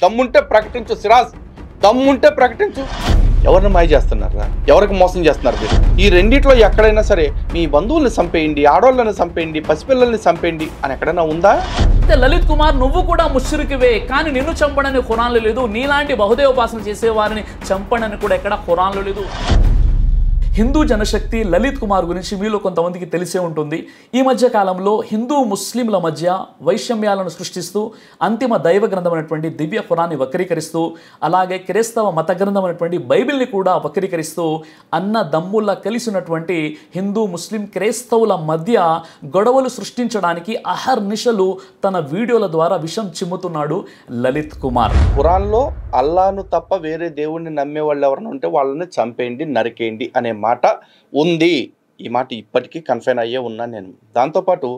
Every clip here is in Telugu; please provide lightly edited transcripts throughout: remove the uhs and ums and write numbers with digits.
దమ్ముంటే ప్రకటించు సిరాజ్, దమ్ముంటే ప్రకటించు. ఎవరిని మాయ చేస్తున్నారా? ఎవరికి మోసం చేస్తున్నారు మీరు? ఈ రెండిట్లో ఎక్కడైనా సరే మీ బంధువుల్ని చంపేయండి, ఆడవాళ్ళని చంపేయండి, పసిపిల్లల్ని చంపేయండి అని ఎక్కడైనా ఉందా? లలిత్ కుమార్, నువ్వు కూడా ముష్రికివే, కానీ నిన్ను చంపడని ఖురాన్లో లేదు. నీలాంటి బహుదేవోపాసన చేసేవారిని చంపడని కూడా ఎక్కడ ఖురాన్లో లేదు. హిందూ జనశక్తి లలిత్ కుమార్ గురించి మీలో కొంతమందికి తెలిసే ఉంటుంది. ఈ మధ్య కాలంలో హిందూ ముస్లింల మధ్య వైషమ్యాలను సృష్టిస్తూ అంతిమ దైవ గ్రంథమైనటువంటి దివ్య ఖురాన్ని వక్రీకరిస్తూ, అలాగే క్రైస్తవ మత గ్రంథమైనటువంటి బైబిల్ని కూడా వక్రీకరిస్తూ అన్న దమ్ముల్లా కలిసినటువంటి హిందూ ముస్లిం క్రైస్తవుల మధ్య గొడవలు సృష్టించడానికి అహర్నిశలు తన వీడియోల ద్వారా విషం చిమ్ముతున్నాడు లలిత్ కుమార్. ఖురాన్లో అల్లాను తప్ప వేరే దేవుణ్ణి నమ్మే వాళ్ళు ఎవరైనా ఉంటే వాళ్ళని చంపేయండి, నరికేయండి అనే మాట ఉంది. ఈ మాట ఇప్పటికీ కన్ఫైన్ అయ్యే ఉన్నాను నేను. దాంతోపాటు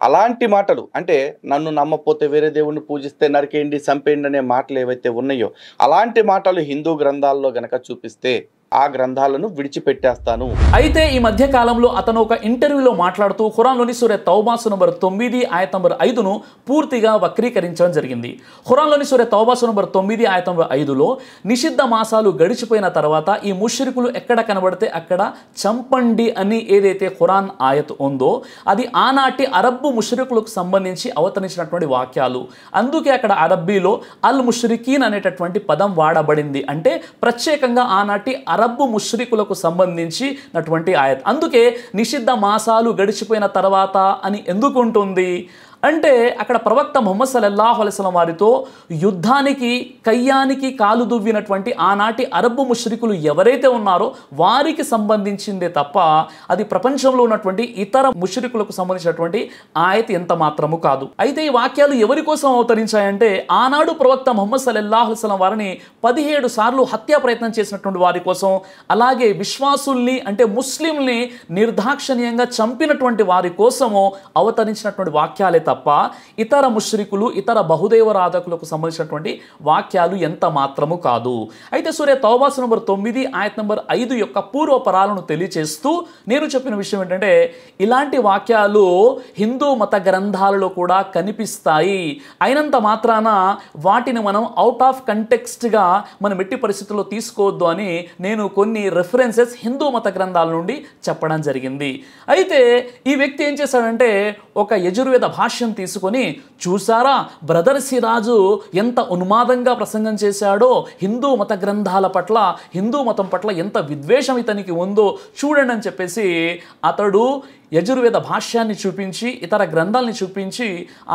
అలాంటి మాటలు, అంటే నన్ను నమ్మకపోతే వేరే దేవుణ్ణి పూజిస్తే నరికేయండి, చంపేయండి అనే మాటలు ఏవైతే ఉన్నాయో అలాంటి మాటలు హిందూ గ్రంథాల్లో గనక చూపిస్తే ఆ గ్రంథాలను విడిచిపెట్టేస్తాను. అయితే ఈ మధ్య కాలంలో అతను ఒక ఇంటర్వ్యూలో మాట్లాడుతూ ఖురాన్లోని సూర తౌబా నంబర్ 9 ఆయత్ నంబర్ 5ను పూర్తిగా వక్రీకరించడం జరిగింది. ఖురాన్లోని సూర తౌబా నంబర్ 9 ఆయత్ నంబర్ 5లో నిషిద్ధ మాసాలు గడిచిపోయిన తర్వాత ఈ ముష్రికులు ఎక్కడ కనబడితే అక్కడ చంపండి అని ఏదైతే ఖురాన్ ఆయత్ ఉందో అది ఆనాటి అరబ్బు ముష్రికులకు సంబంధించి అవతరించినటువంటి వాక్యాలు. అందుకే అక్కడ అరబ్బీలో అల్ ముష్రికీన్ అనేటటువంటి పదం వాడబడింది. అంటే ప్రత్యేకంగా ఆనాటి అరబ్బు ముష్రికులకు సంబంధించినటువంటి ఆయత్. అందుకే నిషిద్ధ మాసాలు గడిచిపోయిన తర్వాత అని ఎందుకు ఉంటుంది అంటే అక్కడ ప్రవక్త ముహమ్మద్ సల్లల్లాహు అలైహి వసల్లం వారితో యుద్ధానికి కయ్యానికి కాలు దువ్వినటువంటి ఆనాటి అరబ్బు ముష్రికులు ఎవరైతే ఉన్నారో వారికి సంబంధించిందే తప్ప అది ప్రపంచంలో ఉన్నటువంటి ఇతర ముష్రికులకు సంబంధించినటువంటి ఆయత్ ఎంత మాత్రము కాదు. అయితే ఈ వాక్యాలు ఎవరి కోసం అవతరించాయంటే ఆనాడు ప్రవక్త ముహమ్మద్ సల్లల్లాహు అలైహి వసల్లం వారిని 17 సార్లు హత్యా ప్రయత్నం చేసినటువంటి వారి కోసం, అలాగే విశ్వాసుల్ని అంటే ముస్లింల్ని నిర్దాక్షణీయంగా చంపినటువంటి వారి కోసము అవతరించినటువంటి వాక్యాలే తప్ప ఇతర ముష్రికులు ఇతర బహుదేవరాధకులకు సంబంధించినటువంటి వాక్యాలు ఎంత మాత్రము కాదు. అయితే సూర తౌబా నంబర్ 9 ఆయత్ నంబర్ 5 యొక్క పూర్వపరాలను తెలియచేస్తూ నేను చెప్పిన విషయం ఏంటంటే ఇలాంటి వాక్యాలు హిందూ మత గ్రంథాలలో కూడా కనిపిస్తాయి. అయినంత మాత్రాన వాటిని మనం అవుట్ ఆఫ్ కంటెక్స్ట్గా మనం ఎట్టి పరిస్థితుల్లో తీసుకోవద్దు అని నేను కొన్ని రెఫరెన్సెస్ హిందూ మత గ్రంథాల నుండి చెప్పడం జరిగింది. అయితే ఈ వ్యక్తి ఏం చేశాడంటే ఒక యజుర్వేద భాష్యం తీసుకొని, చూసారా బ్రదర్ సిరాజు ఎంత ఉన్మాదంగా ప్రసంగం చేశాడో, హిందూ మత గ్రంథాల పట్ల హిందూ మతం పట్ల ఎంత విద్వేషం ఇతనికి ఉందో చూడండి అని చెప్పేసి అతడు యజుర్వేద భాష్యాన్ని చూపించి ఇతర గ్రంథాలని చూపించి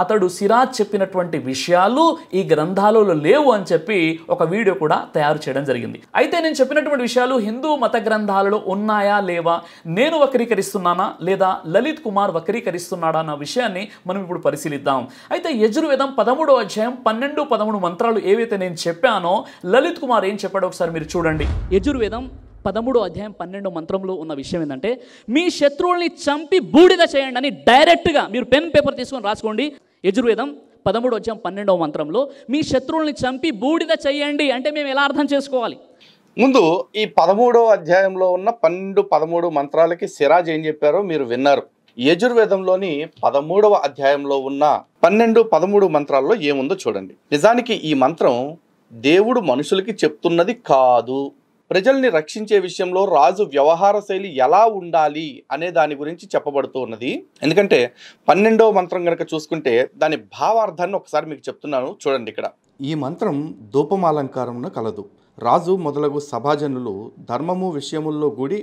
అతడు సిరాజ్ చెప్పినటువంటి విషయాలు ఈ గ్రంథాలలో లేవు అని చెప్పి ఒక వీడియో కూడా తయారు చేయడం జరిగింది. అయితే నేను చెప్పినటువంటి విషయాలు హిందూ మత గ్రంథాలలో ఉన్నాయా లేవా, నేను వక్రీకరిస్తున్నానా లేదా లలిత్ కుమార్ వక్రీకరిస్తున్నాడా అన్న విషయాన్ని మనం ఇప్పుడు పరిశీలిద్దాం. అయితే యజుర్వేదం 13వ అధ్యాయం 12-13 మంత్రాలు ఏవైతే నేను చెప్పానో లలిత్ కుమార్ ఏం చెప్పాడో ఒకసారి మీరు చూడండి. యజుర్వేదం 13వ అధ్యాయం 12వ మంత్రంలో ఉన్న విషయం ఏంటంటే మీ శత్రువుల్ని చంపి బూడిద చేయండి అని డైరెక్ట్గా మీరు పెన్ పేపర్ తీసుకొని రాసుకోండి. యజుర్వేదం 13వ అధ్యాయం 12వ మంత్రంలో మీ శత్రువుల్ని చంపి బూడిద చేయండి అంటే మేము ఎలా అర్థం చేసుకోవాలి? ముందు ఈ 13వ అధ్యాయంలో ఉన్న 12-13 మంత్రాలకి సిరాజ్ ఏం చెప్పారో మీరు విన్నారు. యజుర్వేదంలోని 13వ అధ్యాయంలో ఉన్న 12-13 మంత్రాల్లో ఏముందో చూడండి. నిజానికి ఈ మంత్రం దేవుడు మనుషులకి చెప్తున్నది కాదు. ప్రజల్ని రక్షించే విషయంలో రాజు వ్యవహార శైలి ఎలా ఉండాలి అనే దాని గురించి చెప్పబడుతూ ఉన్నది. ఎందుకంటే 12వ మంత్రం కనుక చూసుకుంటే దాని భావార్థాన్ని ఒకసారి మీకు చెప్తున్నాను చూడండి. ఇక్కడ ఈ మంత్రం ధూపమాలంకారమున కలదు. రాజు మొదలగు సభాజనులు ధర్మము విషయముల్లో కూడి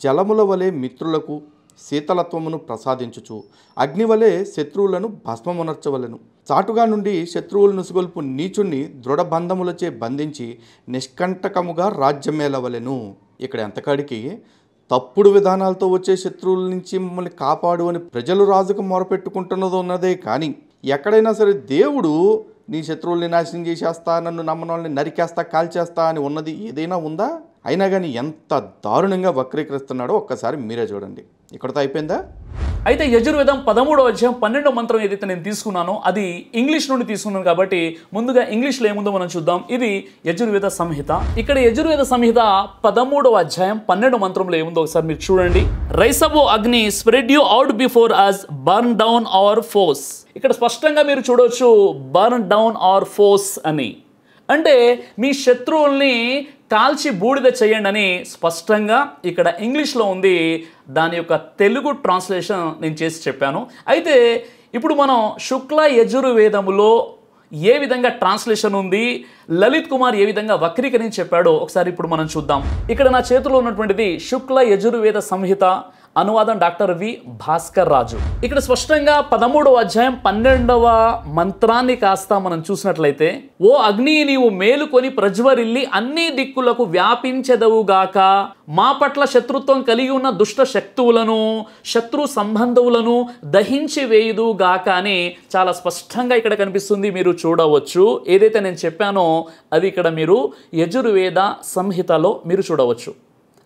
జలముల వలె మిత్రులకు శీతలత్వమును ప్రసాదించుచు అగ్నివలే శత్రువులను భస్మమునర్చవలెను. చాటుగా నుండి శత్రువుల నుసుగొల్పు నీచుణ్ణి దృఢబంధములచే బంధించి నిష్కంటకముగా రాజ్యమేలవలెను. ఇక్కడ ఎంతకాడికి తప్పుడు విధానాలతో వచ్చే శత్రువుల నుంచి మిమ్మల్ని కాపాడు అని ప్రజలు రాజుకు మొరపెట్టుకుంటున్నది ఉన్నదే కానీ ఎక్కడైనా సరే దేవుడు నీ శత్రువుల్ని నాశనం చేసేస్తా, నన్ను నమ్మనోళ్ళని నరికేస్తా, కాల్చేస్తా అని ఉన్నది ఏదైనా ఉందా? అయినా కానీ ఎంత దారుణంగా వక్రీకరిస్తున్నాడో ఒక్కసారి మీరే చూడండి. ఇక్కడతో అయిపోయిందా? అయితే యజుర్వేదం 13వ అధ్యాయం 12వ మంత్రం ఏదైతే నేను తీసుకున్నానో అది ఇంగ్లీష్ నుండి తీసుకున్నాను కాబట్టి ముందుగా ఇంగ్లీష్లో ఏముందో మనం చూద్దాం. ఇది యజుర్వేద సంహిత. ఇక్కడ యజుర్వేద సంహిత 13వ అధ్యాయం 12వ మంత్రంలో ఏముందో ఒకసారి మీరు చూడండి. రైసబో అగ్ని spread you out before us burn down our force. ఇక్కడ స్పష్టంగా మీరు చూడవచ్చు బర్న్ డౌన్ అవర్ ఫోర్స్ అని. అంటే మీ శత్రువుల్ని కాల్చి బూడిద చేయండి అని స్పష్టంగా ఇక్కడ ఇంగ్లీష్లో ఉంది. దాని యొక్క తెలుగు ట్రాన్స్లేషన్ నేను చేసి చెప్పాను. అయితే ఇప్పుడు మనం శుక్ల యజుర్వేదములో ఏ విధంగా ట్రాన్స్లేషన్ ఉంది, లలిత్ కుమార్ ఏ విధంగా వక్రీకరించి చెప్పాడో ఒకసారి ఇప్పుడు మనం చూద్దాం. ఇక్కడ నా చేతిలో ఉన్నటువంటిది శుక్ల యజుర్వేద సంహిత, అనువాదం డాక్టర్ వి భాస్కర్ రాజు. ఇక్కడ స్పష్టంగా 13వ అధ్యాయం 12వ మంత్రాన్ని కాస్త మనం చూసినట్లయితే, ఓ అగ్ని నీవు మేలుకొని ప్రజ్వరిల్లి అన్ని దిక్కులకు వ్యాపించెదవుగాక, మా పట్ల శత్రుత్వం కలిగి ఉన్న దుష్ట శక్తువులను శత్రు సంబంధువులను దహించి వేయుదుగాక అని చాలా స్పష్టంగా ఇక్కడ కనిపిస్తుంది. మీరు చూడవచ్చు. ఏదైతే నేను చెప్పానో అది ఇక్కడ మీరు యజుర్వేద సంహితలో మీరు చూడవచ్చు.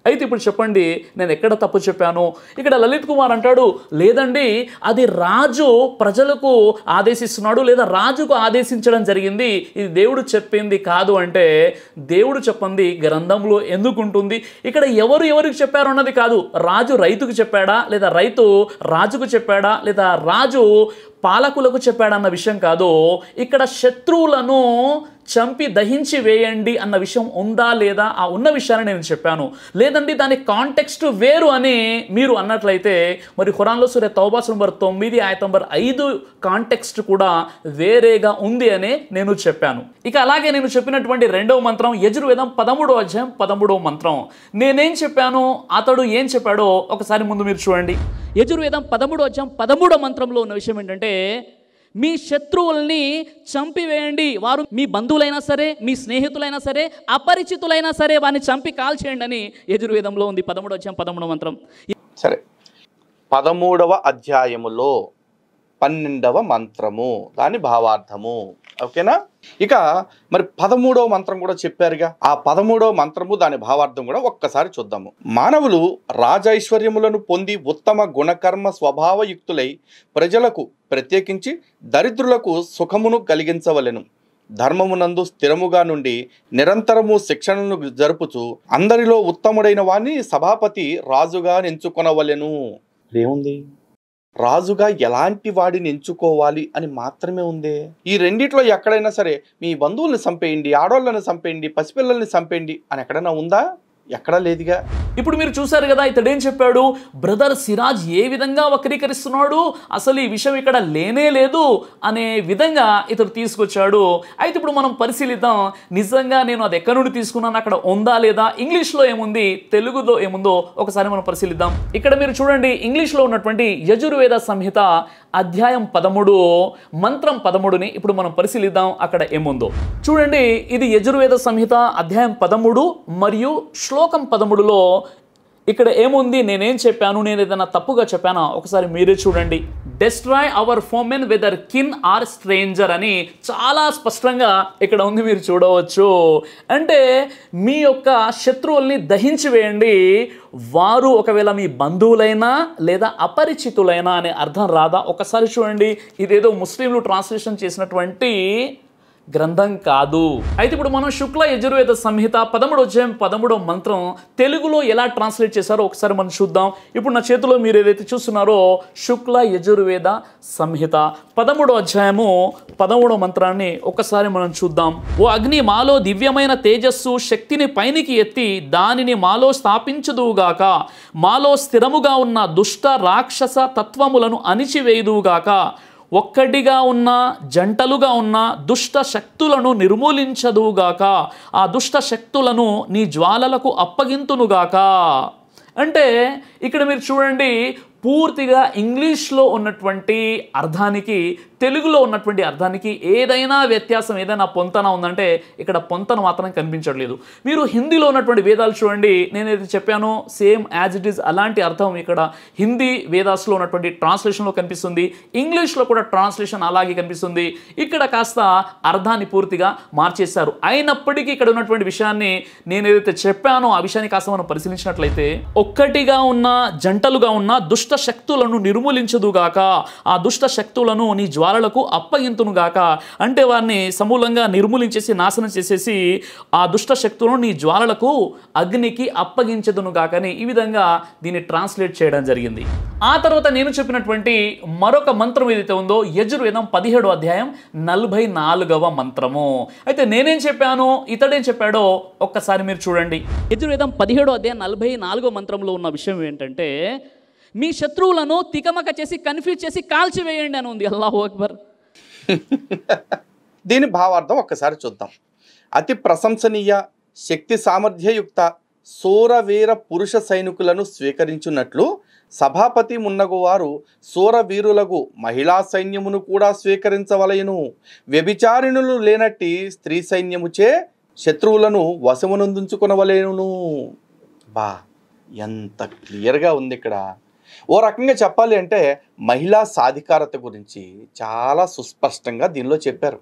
అయితే ఇప్పుడు చెప్పండి, నేను ఎక్కడ తప్పు చెప్పాను? ఇక్కడ లలిత్ కుమార్ అంటాడు, లేదండి అది రాజు ప్రజలకు ఆదేశిస్తున్నాడు లేదా రాజుకు ఆదేశించడం జరిగింది, ఇది దేవుడు చెప్పింది కాదు అంటే, దేవుడు చెప్పింది గ్రంథంలో ఎందుకు ఉంటుంది? ఇక్కడ ఎవరికి చెప్పారు అన్నది కాదు. రాజు రైతుకు చెప్పాడా, లేదా రైతు రాజుకు చెప్పాడా, లేదా రాజు పాలకులకు చెప్పాడన్న విషయం కాదు. ఇక్కడ శత్రువులను చంపి దహించి వేయండి అన్న విషయం ఉందా లేదా? ఆ ఉన్న విషయాన్ని నేను చెప్పాను. లేదండి దాని కాంటెక్స్ట్ వేరు అని మీరు అన్నట్లయితే, మరి ఖురాన్లో సూరా తౌబా నంబర్ 9 ఆయత నంబర్ 5 కాంటెక్స్ట్ కూడా వేరేగా ఉంది అని నేను చెప్పాను. ఇక అలాగే నేను చెప్పినటువంటి రెండవ మంత్రం యజుర్వేదం 13వ అధ్యాయం 13వ మంత్రం. నేనేం చెప్పాను, అతడు ఏం చెప్పాడో ఒకసారి ముందు మీరు చూడండి. యజుర్వేదం 13వ అధ్యాయం 13వ మంత్రంలో ఉన్న విషయం ఏంటంటే, మీ శత్రువుల్ని చంపివేయండి. వారు మీ బంధువులైనా సరే, మీ స్నేహితులైనా సరే, అపరిచితులైనా సరే వారిని చంపి కాల్ చేయండి అని యజుర్వేదంలో ఉంది. 13వ అధ్యాయం 13వ మంత్రం. సరే, 13వ అధ్యాయములో 12వ మంత్రము దాని భావార్థము. ఓకేనా? ఇక మరి 13వ మంత్రం కూడా చెప్పారుగా, ఆ 13వ మంత్రము దాని భావార్థం కూడా ఒక్కసారి చూద్దాము. మానవులు రాజైశ్వర్యములను పొంది ఉత్తమ గుణకర్మ స్వభావయుక్తులై ప్రజలకు ప్రత్యేకించి దరిద్రులకు సుఖమును కలిగించవలెను. ధర్మమునందు స్థిరముగా నుండి నిరంతరము శిక్షణను జరుపుచు అందరిలో ఉత్తముడైన వాణ్ణి సభాపతి రాజుగా ఎంచుకొనవలెను. ఏముంది? రాజుగా ఎలాంటి వాడిని ఎంచుకోవాలి అని మాత్రమే ఉంది. ఈ రెండిట్లో ఎక్కడైనా సరే మీ బంధువుల్ని చంపేయండి, ఆడవాళ్ళని చంపేయండి, పసిపిల్లల్ని చంపేయండి అని ఎక్కడైనా ఉందా? ఎక్కడా లేదుగా. ఇప్పుడు మీరు చూసారు కదా, ఇతడేం చెప్పాడు? బ్రదర్ సిరాజ్ ఏ విధంగా వక్రీకరిస్తున్నాడు, అసలు ఈ విషయం ఇక్కడ లేనే లేదు అనే విధంగా ఇతడు తీసుకొచ్చాడు. అయితే ఇప్పుడు మనం పరిశీలిద్దాం, నిజంగా నేను అది ఎక్కడి నుండి తీసుకున్నాను, అక్కడ ఉందా లేదా, ఇంగ్లీష్లో ఏముంది, తెలుగులో ఏముందో ఒకసారి మనం పరిశీలిద్దాం. ఇక్కడ మీరు చూడండి, ఇంగ్లీష్లో ఉన్నటువంటి యజుర్వేద సంహిత అధ్యాయం 13 మంత్రం 13ని ఇప్పుడు మనం పరిశీలిద్దాం. అక్కడ ఏముందో చూడండి. ఇది యజుర్వేద సంహిత అధ్యాయం 13 మరియు శ్లోకం 13లో ఇక్కడ ఏముంది, నేనేం చెప్పాను, నేను ఏదైనా తప్పుగా చెప్పానా ఒకసారి మీరే చూడండి. Destroy our foemen whether kin or stranger అని చాలా స్పష్టంగా ఇక్కడ ఉంది, మీరు చూడవచ్చు. అంటే మీ యొక్క శత్రువుల్ని దహించి వేయండి, వారు ఒకవేళ మీ బంధువులైనా లేదా అపరిచితులైనా అనే అర్థం రాదా? ఒకసారి చూడండి. ఇదేదో ముస్లింలు ట్రాన్స్లేషన్ చేసినటువంటి గ్రంథం కాదు. అయితే ఇప్పుడు మనం శుక్ల యజుర్వేద సంహిత 13వ అధ్యాయం 13వ మంత్రం తెలుగులో ఎలా ట్రాన్స్లేట్ చేశారో ఒకసారి మనం చూద్దాం. ఇప్పుడు నా చేతిలో మీరు ఏదైతే చూస్తున్నారో శుక్ల యజుర్వేద సంహిత 13వ అధ్యాయము 13వ మంత్రాన్ని ఒకసారి మనం చూద్దాం. ఓ అగ్ని మాలో దివ్యమైన తేజస్సు శక్తిని పైనికి ఎత్తి దానిని మాలో స్థాపించుదువుగాక, మాలో స్థిరముగా ఉన్న దుష్ట రాక్షస తత్వములను అణిచివేయుదువుగాక, ఒక్కటిగా ఉన్న జంటలుగా ఉన్న దుష్ట శక్తులను నిర్మూలించదువుగాక, ఆ దుష్ట శక్తులను నీ జ్వాలలకు అప్పగింతునుగాక. అంటే ఇక్కడ మీరు చూడండి, పూర్తిగా ఇంగ్లీష్లో ఉన్నటువంటి అర్థానికి తెలుగులో ఉన్నటువంటి అర్థానికి ఏదైనా వ్యత్యాసం, ఏదైనా పొంతన ఉందంటే ఇక్కడ పొంతన మాత్రం కనిపించట్లేదు. మీరు హిందీలో ఉన్నటువంటి వేదాలు చూడండి, నేను ఏది చెప్పానో సేమ్ యాజ్ ఇట్ ఈస్ అలాంటి అర్థం ఇక్కడ హిందీ వేదాస్లో ఉన్నటువంటి ట్రాన్స్లేషన్లో కనిపిస్తుంది. ఇంగ్లీష్లో కూడా ట్రాన్స్లేషన్ అలాగే కనిపిస్తుంది. ఇక్కడ కాస్త అర్థాన్ని పూర్తిగా మార్చేశారు. అయినప్పటికీ ఇక్కడ ఉన్నటువంటి విషయాన్ని నేను ఏదైతే చెప్పానో ఆ విషయాన్ని కాస్త మనం పరిశీలించినట్లయితే, ఒక్కటిగా ఉన్న జంటలుగా ఉన్న దుష్ట శక్తులను నిర్మూలించదుగాక, ఆ దుష్ట శక్తులను నీ జ్వాల జ్వాలలకు అప్పగింతునుగాక, అంటే వారిని సమూలంగా నిర్మూలించేసి నాశనం చేసేసి ఆ దుష్ట శక్తులను నీ జ్వాలలకు అగ్నికి అప్పగించదునుగాక అని ఈ విధంగా దీన్ని ట్రాన్స్లేట్ చేయడం జరిగింది. ఆ తర్వాత నేను చెప్పినటువంటి మరొక మంత్రం ఏదైతే ఉందో యజుర్వేదం 17వ అధ్యాయం 44వ మంత్రము. అయితే నేనేం చెప్పానో ఇతడేం చెప్పాడో ఒక్కసారి మీరు చూడండి. యజుర్వేదం 17వ అధ్యాయం 44వ మంత్రంలో ఉన్న విషయం ఏంటంటే, మీ శత్రువులను తికమక చేసి కన్ఫ్యూజ్ చేసి కాల్చివేయండి అని ఉంది. అల్లాహు అక్బర్. దీని భావార్థం ఒక్కసారి చూద్దాం. అతి ప్రశంసనీయ శక్తి సామర్థ్యయుక్త సూరవీర పురుష సైనికులను స్వీకరించున్నట్లు సభాపతి మున్నగు వారు సూరవీరులకు మహిళా సైన్యమును కూడా స్వీకరించవలయను. వ్యభిచారిణులు లేనట్టి స్త్రీ సైన్యముచే శత్రువులను వశమునందుంచుకొనవలేను. బా, ఎంత క్లియర్గా ఉంది ఇక్కడ. ఓ రకంగా చెప్పాలి అంటే మహిళా సాధికారత గురించి చాలా సుస్పష్టంగా దీనిలో చెప్పారు.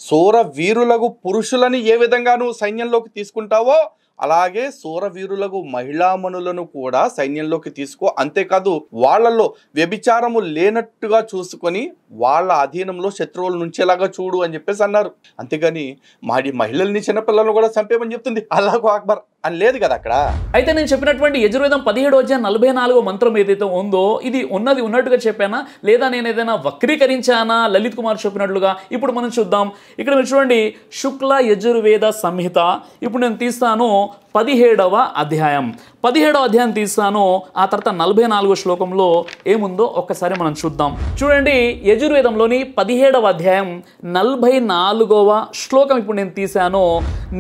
సూరవీరులకు పురుషులని ఏ విధంగా నువ్వు సైన్యంలోకి తీసుకుంటావో అలాగే సూరవీరులకు మహిళామణులను కూడా సైన్యంలోకి తీసుకో. అంతేకాదు వాళ్ళల్లో వ్యభిచారము లేనట్టుగా చూసుకొని వాళ్ళ అధీనంలో శత్రువుల నుంచేలాగా చూడు అని చెప్పేసి అన్నారు. అంతేగాని మాడి మహిళల్ని చిన్నపిల్లలను కూడా చంపేమని చెప్తుంది. అల్లాహు అక్బర్ అని లేదు కదా అక్కడ. అయితే నేను చెప్పినటువంటి యజుర్వేదం 17వ అధ్యాయం 44వ మంత్రం ఏదైతే ఉందో ఇది ఉన్నది ఉన్నట్టుగా చెప్పానా లేదా నేను ఏదైనా వక్రీకరించానా లలిత్ కుమార్ చెప్పినట్లుగా? ఇప్పుడు మనం చూద్దాం. ఇక్కడ మీరు చూడండి, శుక్ల యజుర్వేద సంహిత. ఇప్పుడు నేను తీస్తాను 17వ అధ్యాయం. 17వ అధ్యాయం తీస్తాను. ఆ తర్వాత 44వ శ్లోకంలో ఏముందో ఒక్కసారి మనం చూద్దాం. చూడండి, యజుర్వేదంలోని 17వ అధ్యాయం 44వ శ్లోకం ఇప్పుడు నేను తీశాను.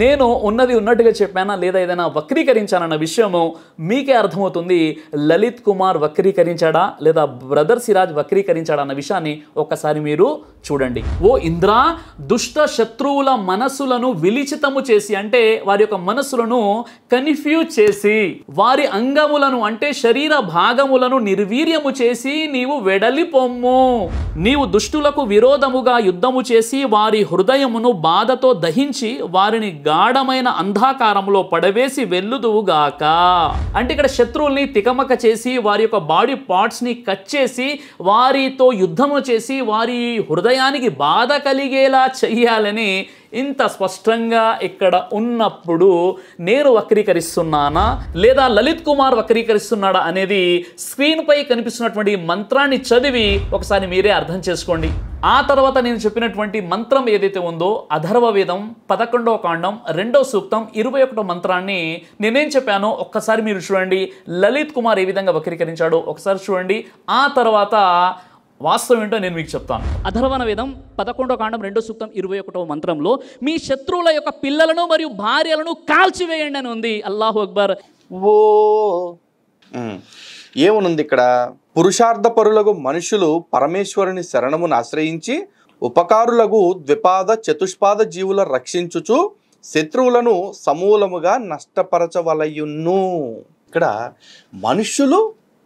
నేను ఉన్నది ఉన్నట్టుగా చెప్పానా లేదా ఏదైనా వక్రీకరించానన్న విషయము మీకే అర్థమవుతుంది. లలిత్ కుమార్ వక్రీకరించాడా లేదా బ్రదర్ సిరాజ్ వక్రీకరించాడా అన్న విషయాన్ని ఒక్కసారి మీరు చూడండి. ఓ ఇంద్రా, దుష్ట శత్రువుల మనస్సులను విలిచితము చేసి, అంటే వారి యొక్క మనస్సులను కన్ఫ్యూజ్ చేసి, వారి అంగములను అంటే శరీర భాగములను నిర్వీర్యము చేసి నీవు వెడలిపొమ్ము. నీవు దుష్టులకు విరోధముగా యుద్ధము చేసి వారి హృదయమును బాధతో దహించి వారిని గాఢమైన అంధకారంలో పడవేసి వెళ్ళుదువుగాక. అంటే ఇక్కడ శత్రువుల్ని తికమక చేసి వారి యొక్క బాడీ పార్ట్స్ ని కట్ చేసి వారితో యుద్ధము చేసి వారి హృదయానికి బాధ కలిగేలా చెయ్యాలని ఇంత స్పష్టంగా ఇక్కడ ఉన్నప్పుడు నేను వక్రీకరిస్తున్నానా లేదా లలిత్ కుమార్ వక్రీకరిస్తున్నాడా అనేది స్క్రీన్ పై కనిపిస్తున్నటువంటి మంత్రాన్ని చదివి ఒకసారి మీరే అర్థం చేసుకోండి. ఆ తర్వాత నేను చెప్పినటువంటి మంత్రం ఏదైతే ఉందో అథర్వ వేదం 11వ కాండం 2వ సూక్తం 21వ మంత్రాన్ని నేనేం చెప్పానో ఒక్కసారి మీరు చూడండి. లలిత్ కుమార్ ఏ విధంగా వక్రీకరించాడో ఒకసారి చూడండి. ఆ తర్వాత వాస్తవం ఏంటో నేను మీకు చెప్తాను. అథర్వణ వేదం 11వ కాండం 2వ సూక్తం 21వ మంత్రంలో మీ శత్రువుల యొక్క పిల్లలను మరియు భార్యలను కాల్చివేయండి అని ఉంది. అల్లాహు అక్బర్. ఓ ఏమనుంది ఇక్కడ? పురుషార్థ పరులకు మనుషులు పరమేశ్వరుని శరణమును ఆశ్రయించి ఉపకారులకు ద్విపాద చతుష్పాద జీవుల రక్షించుచు శత్రువులను సమూలముగా నష్టపరచవలయును. ఇక్కడ మనుషులు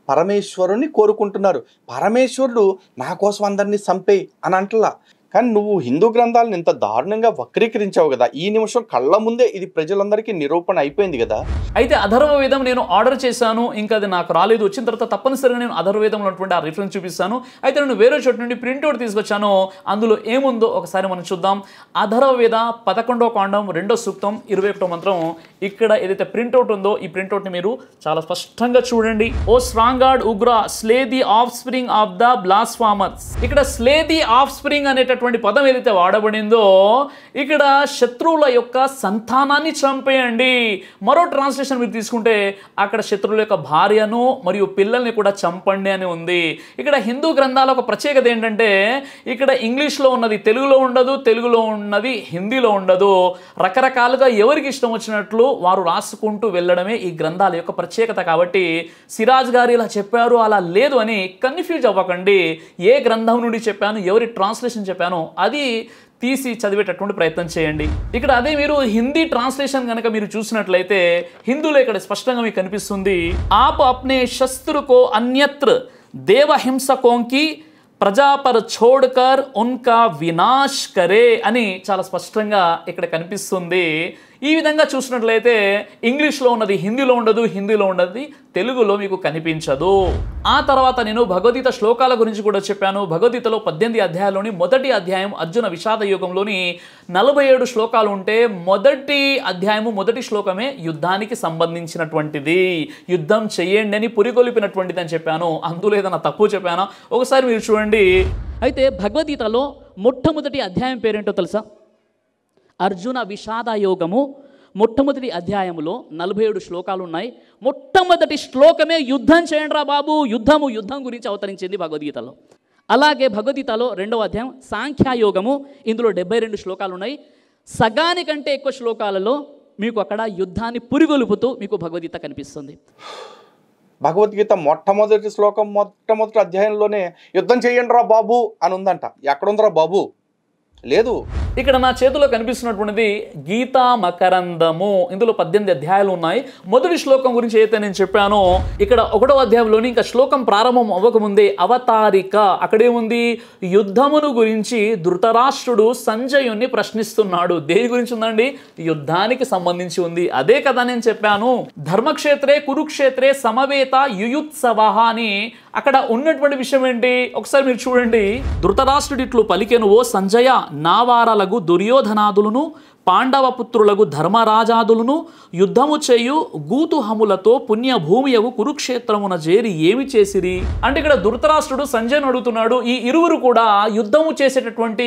పరమేశ్వరుని కోరుకుంటున్నారు. పరమేశ్వరుడు నా కోసం అందరినీ చంపేయి అని అంటలా. కానీ నువ్వు హిందూ గ్రంథాలను ఇంత దారుణంగా వక్రీకరించావు కదా, ఈ నిమిషం కళ్ళ ముందే ఇది ప్రజలందరికీ నిరూపణ అయిపోయింది కదా. అయితే అథర్వ వేదం నేను ఆర్డర్ చేశాను, ఇంకా అది నాకు రాలేదు. వచ్చిన తర్వాత తప్పనిసరిగా నేను అథర్వ వేదంలో ఉన్నటువంటి ఆ రిఫరెన్స్ చూపిస్తాను. అయితే నేను వేరే చోటు నుండి ప్రింట్అవుట్ తీసుకొచ్చాను. అందులో ఏముందో ఒకసారి మనం చూద్దాం. అథర్వ వేద 11వ కాండం 2వ సూక్తం 21వ మంత్రం. ఇక్కడ ఏదైతే ప్రింట్అవుట్ ఉందో ఈ ప్రింట్అవుట్ని మీరు చాలా స్పష్టంగా చూడండి. O strong god Ugra slay the offspring of the blasphemers. ఇక్కడ స్లే ది ఆఫ్ స్ప్రింగ్ అనేటటువంటి పదం ఏదైతే వాడబడిందో ఇక్కడ శత్రువుల యొక్క సంతానాన్ని చంపేయండి. మరో ట్రాన్స్లేషన్ మీరు తీసుకుంటే అక్కడ శత్రువుల యొక్క భార్యను మరియు పిల్లల్ని కూడా చంపండి అని ఉంది. ఇక్కడ హిందూ గ్రంథాల ఒక ప్రత్యేకత ఏంటంటే ఇక్కడ ఇంగ్లీష్లో ఉన్నది తెలుగులో ఉండదు, తెలుగులో ఉన్నది హిందీలో ఉండదు. రకరకాలుగా ఎవరికి ఇష్టం వచ్చినట్లు వారు రాసుకుంటూ వెళ్ళడమే ఈ గ్రంథాల యొక్క ప్రత్యేకత. కాబట్టి సిరాజ్ గారు ఇలా చెప్పారు అలా లేదు అని కన్ఫ్యూజ్ అవ్వకండి. ఏ గ్రంథం నుండి చెప్పాను, ఎవరి ట్రాన్స్లేషన్ చెప్పాను అది తీసి చదివేటటువంటి ప్రయత్నం చేయండి. ఇక్కడ అదే మీరు హిందీ ట్రాన్స్లేషన్ కనుక మీరు చూసినట్లయితే హిందీలో ఇక్కడ స్పష్టంగా మీకు కనిపిస్తుంది. ఆప్ అప్నే శస్త్రు కో అన్యత్ర దేవహింసకోంకి ప్రజాపర్ ఛోడ్కర్ ఉన్కా వినాశ్ కరే అని చాలా స్పష్టంగా ఇక్కడ కనిపిస్తుంది. ఈ విధంగా చూసినట్లయితే ఇంగ్లీష్లో ఉన్నది హిందీలో ఉండదు, హిందీలో ఉన్నది తెలుగులో మీకు కనిపించదు. ఆ తర్వాత నేను భగవద్గీత శ్లోకాల గురించి కూడా చెప్పాను. భగవద్గీతలో 18 అధ్యాయాల్లోని మొదటి అధ్యాయం అర్జున విషాద యుగంలోని 47 శ్లోకాలు ఉంటే మొదటి అధ్యాయము మొదటి శ్లోకమే యుద్ధానికి సంబంధించినటువంటిది. యుద్ధం చెయ్యండి అని పురికొల్పినటువంటిది అని చెప్పాను. అందులో ఏదైనా తప్పు చెప్పాను ఒకసారి మీరు చూడండి. అయితే భగవద్గీతలో మొట్టమొదటి అధ్యాయం పేరేంటో తెలుసా? అర్జున విషాద యోగము. మొట్టమొదటి అధ్యాయంలో 47 శ్లోకాలు ఉన్నాయి. మొట్టమొదటి శ్లోకమే యుద్ధం చేయండి రా బాబు, యుద్ధం గురించి అవతరించింది భగవద్గీతలో. అలాగే భగవద్గీతలో 2వ అధ్యాయం సాంఖ్యయోగము. ఇందులో 72 శ్లోకాలు ఉన్నాయి. సగానికంటే ఎక్కువ శ్లోకాలలో మీకు అక్కడ యుద్ధాన్ని పురిగొలుపుతూ మీకు భగవద్గీత కనిపిస్తుంది. భగవద్గీత మొట్టమొదటి శ్లోకం మొట్టమొదటి అధ్యాయంలోనే యుద్ధం చేయండి రా బాబు అని ఉందంట. ఎక్కడుందిరా బాబు? లేదు. ఇక్కడ నా చేతిలో కనిపిస్తున్నటువంటిది గీతా మకరందము. ఇందులో 18 అధ్యాయాలు ఉన్నాయి. మొదటి శ్లోకం గురించి అయితే నేను చెప్పానో ఇక్కడ 1వ అధ్యాయంలోని ఇంకా శ్లోకం ప్రారంభం అవ్వకముందే అవతారిక అక్కడేముంది? యుద్ధమును గురించి ధృతరాష్ట్రుడు సంజయుని ప్రశ్నిస్తున్నాడు. దేని గురించి ఉందండి? యుద్ధానికి సంబంధించి ఉంది. అదే కదా నేను చెప్పాను. ధర్మక్షేత్రే కురుక్షేత్రే సమవేత యుయుత్సవ అని అక్కడ ఉన్నటువంటి విషయం ఏంటి? ఒకసారి మీరు చూడండి. ధృతరాష్ట్రుడు ఇట్లు పలికెను, ఓ సంజయ, నావారలగు దుర్యోధనాదులను పాండవపుత్రులకు ధర్మరాజాదులను యుద్ధము చేయు గూతుహములతో పుణ్యభూమియగు కురుక్షేత్రమున చేరి ఏమి చేసిరి అంటే ఇక్కడ ధృతరాష్ట్రుడు సంజయ్ను అడుగుతున్నాడు. ఈ ఇరువురు కూడా యుద్ధము చేసేటటువంటి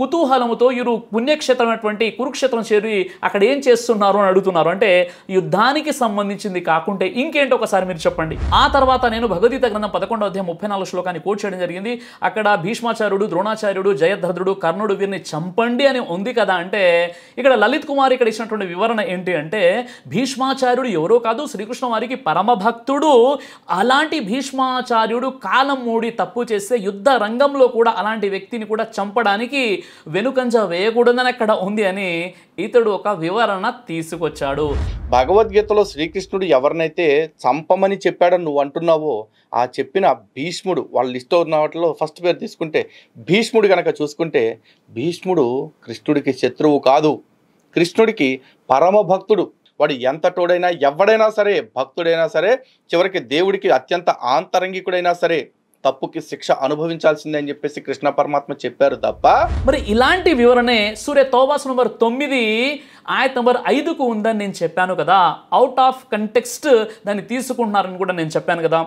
కుతూహలముతో ఇరు పుణ్యక్షేత్రమైనటువంటి కురుక్షేత్రం చేరి అక్కడ ఏం చేస్తున్నారు అని అడుగుతున్నారు. అంటే యుద్ధానికి సంబంధించింది కాకుంటే ఇంకేంటో ఒకసారి మీరు చెప్పండి. ఆ తర్వాత నేను భగవద్గీత గ్రంథం 11వ అధ్యాయం 34 శ్లోకాన్ని కోట్ చేయడం జరిగింది. అక్కడ భీష్మాచార్యుడు, ద్రోణాచార్యుడు, జయద్రథుడు, కర్ణుడు వీరిని చంపండి అని ఉంది కదా. అంటే ఇక్కడ లలిత్ కుమార్ ఇక్కడ ఇచ్చినటువంటి వివరణ ఏంటి అంటే భీష్మాచార్యుడు ఎవరో కాదు, శ్రీకృష్ణ వారికి పరమ భక్తుడు. అలాంటి భీష్మాచార్యుడు కాలం మూడి తప్పు చేస్తే యుద్ధ రంగంలో కూడా అలాంటి వ్యక్తిని కూడా చంపడానికి వెనుకంజ వేయకూడదని అక్కడ ఉంది అని ఇతడు ఒక వివరణ తీసుకొచ్చాడు. భగవద్గీతలో శ్రీకృష్ణుడు ఎవరినైతే చంపమని చెప్పాడని నువ్వు అంటున్నావో ఆ చెప్పిన భీష్ముడు వాళ్ళ లిస్ట్లో ఉన్న వాటిలో ఫస్ట్ పేరు తీసుకుంటే భీష్ముడు కనుక చూసుకుంటే భీష్ముడు కృష్ణుడికి శత్రువు కాదు, కృష్ణుడికి పరమ భక్తుడు. వాడు ఎంత తోడైనా ఎవడైనా సరే, భక్తుడైనా సరే, చివరికి దేవుడికి అత్యంత ఆంతరంగికుడైనా సరే తప్పుకి శిక్ష అనుభవించాల్సిందే అని చెప్పేసి కృష్ణ పరమాత్మ చెప్పారు తప్ప. మరి ఇలాంటి వివరణే సూర్య తౌబాస్ నంబర్ 9 ఆయత్ నంబర్ 5కు ఉందని నేను చెప్పాను కదా. అవుట్ ఆఫ్ కంటెక్స్ట్ దాన్ని తీసుకుంటున్నారని కూడా నేను చెప్పాను కదా.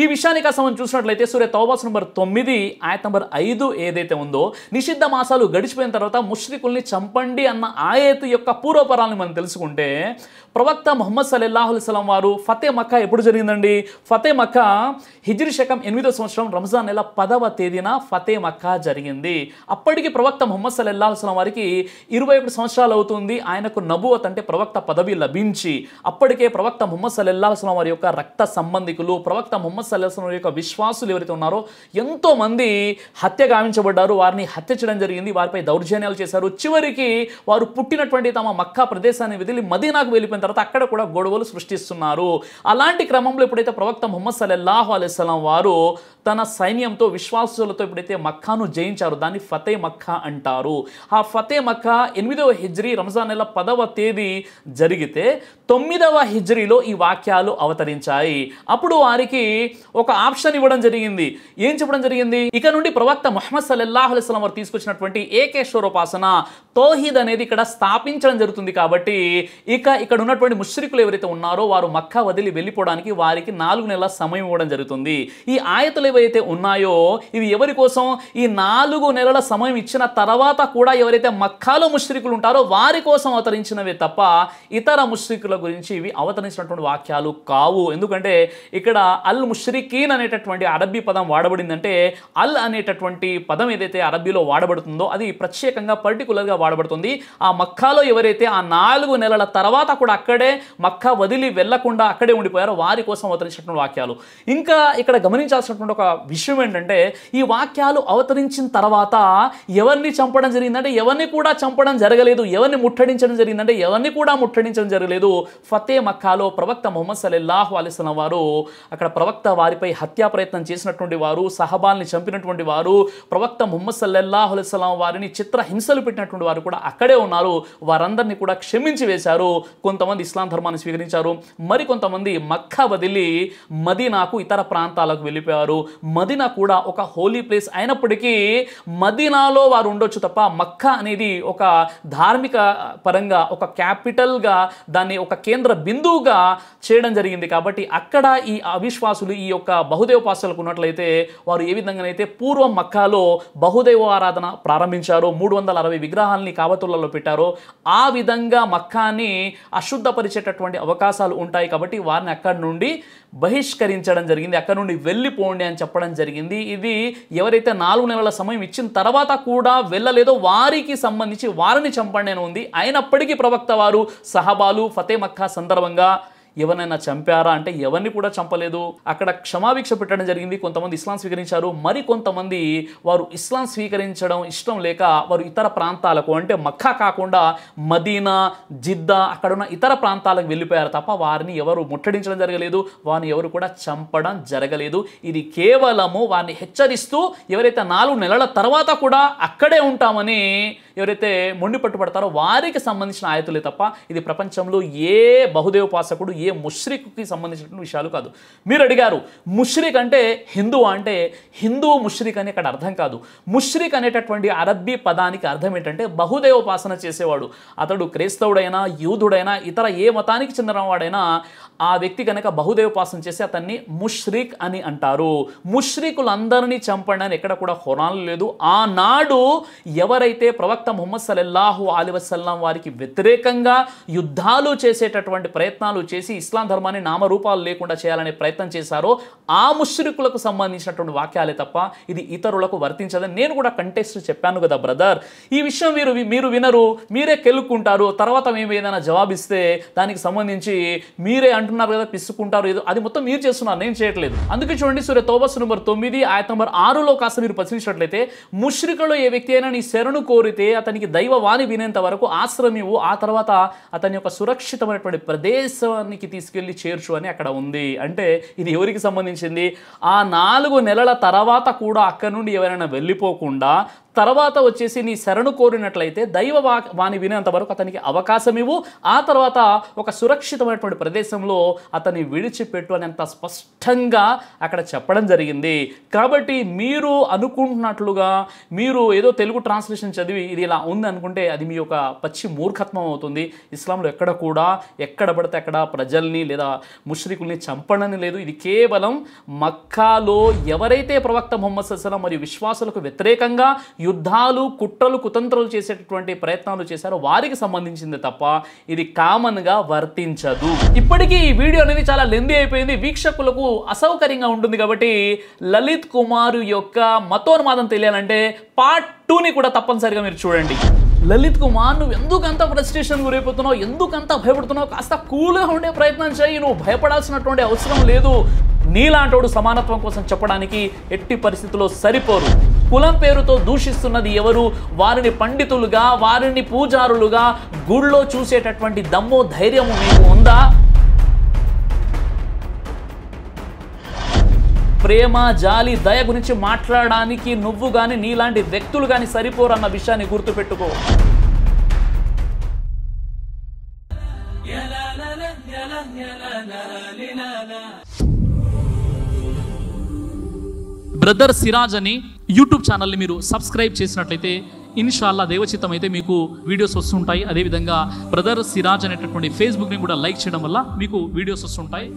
ఈ విషయానికి అసలు చూసినట్లయితే సూర్య తౌబాస్ నంబర్ 9 ఆయత్ నంబర్ 5 ఏదైతే ఉందో నిషిద్ధ మాసాలు గడిచిపోయిన తర్వాత ముష్రికుల్ని చంపండి అన్న ఆయత్ యొక్క పూర్వపరాలను మనం తెలుసుకుంటే ప్రవక్త ముహమ్మద్ సల్లల్లాహు అలైహి వసల్లం వారు ఫతే మక్కా ఎప్పుడు జరిగిందండి? ఫతే మక్కా హిజ్రీ శకం 8వ సంవత్సరం రంజాన్ నెల 10వ తేదీన ఫతే మక్కా జరిగింది. అప్పటికి ప్రవక్త ముహమ్మద్ సల్లల్లాహు అలైహి వసల్లం వారికి 21 సంవత్సరాలు అవుతుంది. ఆయనకు నబువత్ అంటే ప్రవక్త పదవి లభించి అప్పటికే ప్రవక్త ముహమ్మద్ సల్లల్లాహు అలైహి వసల్లం వారి యొక్క రక్త సంబంధికులు, ప్రవక్త ముహమ్మద్ సల్లల్లాహు అలైహి వసల్లం యొక్క విశ్వాసులు ఎవరైతే ఉన్నారో ఎంతో మంది హత్య గావించబడ్డారు. వారిని హత్య చేయడం జరిగింది, వారిపై దౌర్జన్యాలు చేశారు. చివరికి వారు పుట్టినటువంటి తమ మక్కా ప్రదేశాన్ని వదిలి మదీనాకు వెళ్ళిపోయిన తర్వాత అక్కడ కూడా గొడవలు సృష్టిస్తున్నారు. అలాంటి క్రమంలో ఎప్పుడైతే ప్రవక్త ముహమ్మద్ సల్లల్లాహు అలైహి వసల్లం వారు తన సైన్యంతో విశ్వాసులతో ఎప్పుడైతే మక్కాను జయించారో దాన్ని ఫతే మక్కా అంటారు. ఆ ఫతే మక్కా 8వ హిజ్రీ రంజాన్ నెల 10వ తేదీ జరిగితే 9వ హిజ్రీలో ఈ వాక్యాలు అవతరించాయి. అప్పుడు వారికి ఒక ఆప్షన్ ఇవ్వడం జరిగింది. ఏం చెప్పడం జరిగింది? ఇక నుండి ప్రవక్త ముహమ్మద్ సల్లల్లాహు అలైహి వసల్లం వారు తీసుకొచ్చినటువంటి ఏకేశ్వరోపాసన తౌహీద్ అనేది ఇక్కడ స్థాపించడం జరుగుతుంది. కాబట్టి ఇక్కడ ఉన్నటువంటి ముష్రికులు ఎవరైతే ఉన్నారో వారు మక్కా వదిలి వెళ్ళిపోవడానికి వారికి 4 నెలల సమయం ఇవ్వడం జరుగుతుంది. ఈ ఆయతలు ఏవైతే ఉన్నాయో ఇవి ఎవరి కోసం? ఈ 4 నెలల సమయం ఇచ్చిన తర్వాత కూడా ఎవరైతే మక్కాలో ముష్రికులు ఉంటారో వారి కోసం అవతరించినవే తప్ప ఇతర ముష్రికుల గురించి ఇవి అవతరించినటువంటి వాక్యాలు కావు. ఎందుకంటే ఇక్కడ అల్ ముష్రికీన్ అనేటటువంటి అరబ్బీ పదం వాడబడిందంటే అల్ అనేటటువంటి పదం ఏదైతే అరబ్బీలో వాడబడుతుందో అది ప్రత్యేకంగా పర్టికులర్గా వాడబడుతుంది. ఆ మక్కాలో ఎవరైతే ఆ 4 నెలల తర్వాత కూడా అక్కడే మక్కా వదిలి వెళ్లకుండా అక్కడే ఉండిపోయారో వారి కోసం అవతరించినటువంటి వాక్యాలు. ఇంకా ఇక్కడ గమనించాల్సినటువంటి ఒక ఒక విషయం ఏంటంటే ఈ వాక్యాలు అవతరించిన తర్వాత ఎవరిని చంపడం జరిగిందంటే ఎవరిని కూడా చంపడం జరగలేదు, ఎవరిని ముట్టడించడం జరిగిందంటే ఎవరిని కూడా ముట్టడించడం జరగలేదు. ఫతే మక్కాలో ప్రవక్త ముహమ్మద్ సల్లల్లాహు అలైహి వసల్లం వారు అక్కడ ప్రవక్త వారిపై హత్యా ప్రయత్నం చేసినటువంటి వారు, సహబాల్ని చంపినటువంటి వారు, ప్రవక్త ముహమ్మద్ సల్లల్లాహు అలైహి వసల్లం వారిని చిత్ర హింసలు పెట్టినటువంటి వారు కూడా అక్కడే ఉన్నారు. వారందరినీ కూడా క్షమించి వేశారు. కొంతమంది ఇస్లాం ధర్మాన్ని స్వీకరించారు, మరి కొంతమంది మక్కా వదిలి మదీనాకు ఇతర ప్రాంతాలకు వెళ్ళిపోయారు. మదీనా కూడా ఒక హోలీ ప్లేస్ అయినప్పటికీ మదీనాలో వారు ఉండొచ్చు తప్ప మక్కా అనేది ఒక ధార్మిక పరంగా ఒక క్యాపిటల్గా దాన్ని ఒక కేంద్ర బిందువుగా చేయడం జరిగింది. కాబట్టి అక్కడ ఈ అవిశ్వాసులు ఈ యొక్క బహుదేవోపాసకులకు ఉన్నట్లయితే వారు ఏ విధంగానైతే పూర్వం మక్కాలో బహుదైవ ఆరాధన ప్రారంభించారో 360 విగ్రహాలని కాబతులలో పెట్టారో ఆ విధంగా మక్కాని అశుద్ధపరిచేటటువంటి అవకాశాలు ఉంటాయి. కాబట్టి వారిని అక్కడి నుండి బహిష్కరించడం జరిగింది, అక్కడ నుండి వెళ్ళిపోండి అని చెప్పడం జరిగింది. ఇది ఎవరైతే 4 నెలల సమయం ఇచ్చిన తర్వాత కూడా వెళ్ళలేదో వారికి సంబంధించి వారిని చంపండి అని ఉంది. అయినప్పటికీ ప్రవక్త వారు సహబాలు ఫతే మక్కా సందర్భంగా ఎవరైనా చంపారా అంటే ఎవరిని కూడా చంపలేదు. అక్కడ క్షమాభిక్ష పెట్టడం జరిగింది. కొంతమంది ఇస్లాం స్వీకరించారు, మరి కొంతమంది వారు ఇస్లాం స్వీకరించడం ఇష్టం లేక వారు ఇతర ప్రాంతాలకు అంటే మక్కా కాకుండా మదీనా, జిద్దా అక్కడ ఉన్న ఇతర ప్రాంతాలకు వెళ్ళిపోయారు తప్ప వారిని ఎవరు ముట్టడించడం జరగలేదు, వారిని ఎవరు కూడా చంపడం జరగలేదు. ఇది కేవలము వారిని హెచ్చరిస్తూ ఎవరైతే 4 నెలల తర్వాత కూడా అక్కడే ఉంటామని ఎవరైతే మొండి పట్టుబడతారో వారికి సంబంధించిన ఆయతులే తప్ప ఇది ప్రపంచంలో ఏ బహుదేవోపాసకుడు ఏ ముష్రిక్కి సంబంధించినటువంటి విషయాలు కాదు. మీరు అడిగారు ముష్రిక్ అంటే హిందూ అంటే హిందూ ముష్రిక్ అని అక్కడ అర్థం కాదు. ముష్రిక్ అనేటటువంటి అరబ్బీ పదానికి అర్థం ఏంటంటే బహుదేవోపాసన చేసేవాడు. అతడు క్రైస్తవుడైనా యూదుడైనా ఇతర ఏ మతానికి చెందినవాడైనా ఆ వ్యక్తి కనుక బహుదేవోపాసన చేసి అతన్ని ముష్రిక్ అని అంటారు. ముష్రికులందరినీ చంపండి అని ఎక్కడ కూడా ఖురాన్లో లేదు. ఆనాడు ఎవరైతే ప్రవక్త ముహమ్మద్ సల్లల్లాహు అలైహి వసల్లం వారికి వ్యతిరేకంగా యుద్ధాలు చేసేటటువంటి ప్రయత్నాలు చేసి ఇస్లాం ధర్మాన్ని నామరూపాలు లేకుండా చేయాలనే ప్రయత్నం చేశారో ఆ ముష్రికులకు సంబంధించినటువంటి వాక్యాలే తప్ప ఇది ఇతరులకు వర్తించదని నేను కూడా కంటెస్ట్ చెప్పాను కదా బ్రదర్. ఈ విషయం మీరు వినరు, మీరే కెలుక్కుంటారు. తర్వాత మేము ఏదైనా జవాబిస్తే దానికి సంబంధించి మీరే అంటున్నారు కదా పిసుకుంటారు, ఏదో అది మొత్తం మీరు చేస్తున్నారు, నేను చేయట్లేదు. అందుకే చూడండి సూర తౌబా నంబర్ 9 ఆయత నంబర్ 6లో కాస్త మీరు పరిశీలించినట్లయితే ముష్రికులు ఏ వ్యక్తి అయినా నీ శరణు కోరితే అతనికి దైవవాణి వినేంత వరకు ఆశ్రమివు, ఆ తర్వాత అతని యొక్క సురక్షితమైనటువంటి ప్రదేశానికి తీసుకెళ్లి చేర్చు అని అక్కడ ఉంది. అంటే ఇది ఎవరికి సంబంధించింది? ఆ 4 నెలల తర్వాత కూడా అక్కడ నుండి ఎవరైనా వెళ్ళిపోకుండా తర్వాత వచ్చేసి నీ శరణు కోరినట్లయితే దైవ వాణి వినేంత వరకు అతనికి అవకాశం ఇవ్వు, ఆ తర్వాత ఒక సురక్షితమైనటువంటి ప్రదేశంలో అతన్ని విడిచిపెట్టు అని అంత స్పష్టంగా అక్కడ చెప్పడం జరిగింది. కాబట్టి మీరు అనుకుంటున్నట్లుగా మీరు ఏదో తెలుగు ట్రాన్స్లేషన్ చదివి ఇది ఇలా ఉంది అనుకుంటే అది మీ యొక్క పచ్చి మూర్ఖత్వం అవుతుంది. ఇస్లాంలో ఎక్కడ కూడా ఎక్కడ పడితే అక్కడ ప్రజల్ని లేదా ముష్రికుల్ని చంపడని లేదు. ఇది కేవలం మక్కాలో ఎవరైతే ప్రవక్త ముహమ్మద్ సల్లల్లాహు అలైహి వసల్లం మరియు విశ్వాసులకు వ్యతిరేకంగా యుద్ధాలు కుట్రలు కుతంత్రాలు చేసేటటువంటి ప్రయత్నాలు చేశారో వారికి సంబంధించింది తప్ప ఇది కామన్గా వర్తించదు. ఇప్పటికీ ఈ వీడియో అనేది చాలా లెందీ అయిపోయింది, వీక్షకులకు అసౌకర్యంగా ఉంటుంది. కాబట్టి లలిత్ కుమార్ యొక్క మతోన్మాదం తెలియాలంటే పార్ట్ 2ని కూడా తప్పనిసరిగా మీరు చూడండి. లలిత్ కుమార్ నువ్వు ఎందుకంత ఫ్రస్ట్రేషన్ గురైపోతున్నావు, ఎందుకంత భయపడుతున్నావు? కాస్త కూల్గా ఉండే ప్రయత్నం చేయి, నువ్వు భయపడాల్సినటువంటి అవసరం లేదు. నీలాంటోడు సమానత్వం కోసం చెప్పడానికి ఎట్టి పరిస్థితుల్లో సరిపోరు. కులం పేరుతో దూషిస్తున్నది ఎవరు? వారిని పండితులుగా వారిని పూజారులుగా గుళ్ళో చూసేటటువంటి దమ్ము ధైర్యము మీకు ఉందా? ప్రేమ జాలి దయ గురించి మాట్లాడడానికి నువ్వు కానీ నీలాంటి వ్యక్తులు కానీ సరిపోరు అన్న విషయాన్ని గుర్తుపెట్టుకో. బ్రదర్ సిరాజ్ అని యూట్యూబ్ ఛానల్ని మీరు సబ్స్క్రైబ్ చేసినట్లయితే ఇన్షాల్లా దేవచిత్తం అయితే మీకు వీడియోస్ వస్తుంటాయి. అదేవిధంగా బ్రదర్ సిరాజ్ అనేటటువంటి ఫేస్బుక్ని కూడా లైక్ చేయడం వల్ల మీకు వీడియోస్ వస్తుంటాయి.